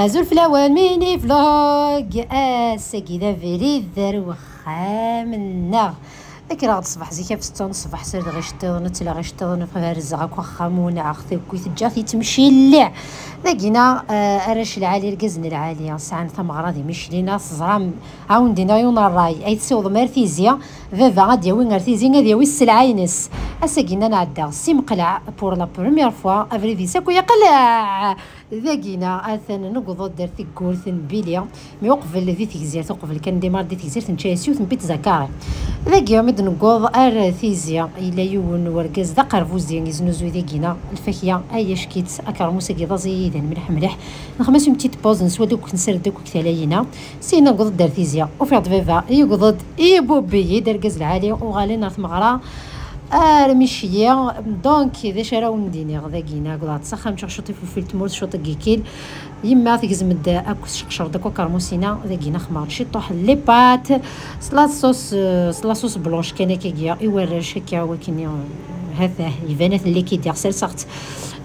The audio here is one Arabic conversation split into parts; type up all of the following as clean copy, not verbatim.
هازو الفلاوان ميني فلوق ساكيدا فريد دروخا منا اكرا الصباح زيكا في 6 الصباح سرد غيشتغل تلا غيشتغل في الزعاك واخا مونا اختي كويت جاتي تمشي اللع لقينا اراش العالي ركزنا العاليه ساعه ثمغرا دي مش لينا صزرام عاون دينا يون الراي اي تسوض مرتيزيا فافا غادي يوي مرتيزي غادي يوي السلعينس اساكينا نعدا سي مقلع بور لا بروميير فوا افري في ساكو يقلع ذاكينا اثن نقض درتي كورثن بيليا مي وقف الذي تيزير توقف كان ديمار دي تيزير تنشاسيو تنبيت زكاري ذاكيا مد نقض ار ثيزيا الى يون وركز ذا قرفوز ديال يزنوزو ذاكينا الفاكيه اي شكيت اكرموس كي ضزيدا ملح ملح نخمس تيت بوز نسوا دوك نسر دوك كتالاينا سينا نقض دار ثيزيا وفي فيفا يقضد يبوبي دركز العالي وغالينا ثمغرا مشيه دونك اذا شراو نديني غداكينا قلات تسخن شوطي في التمور شوط كيكيل يما تيزمد اكو شقشر داكو كرموسينا داكينا خمار شي طوح لي بات صلاصوص بلونش كان كيكيا يورش هكا ولكن هذا يبانات اللي كيدير سلسخت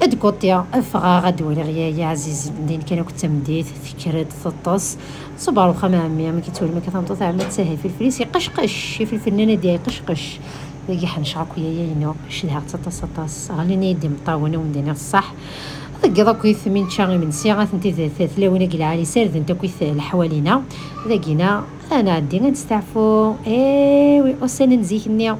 ادكوتيا افغا غدولي غيا يا عزيز ندين كان كنت مديت فكرت ثطاس صبر وخمامي ما كيتولي ما كتنطط عما تساهل في الفريس يقشقش في الفنانه ديالي قشقش باقي حنشعك ويايا ينو شدها تطاس غاليني يدي مطاونه وندينا الصح ذاك كويث من شاغي من صياغه انت ثلاث لونا كي العالي سارد انت كويث الحوالينا ذاكينا انا عندي غنستعفو ايوي وسنن زيكني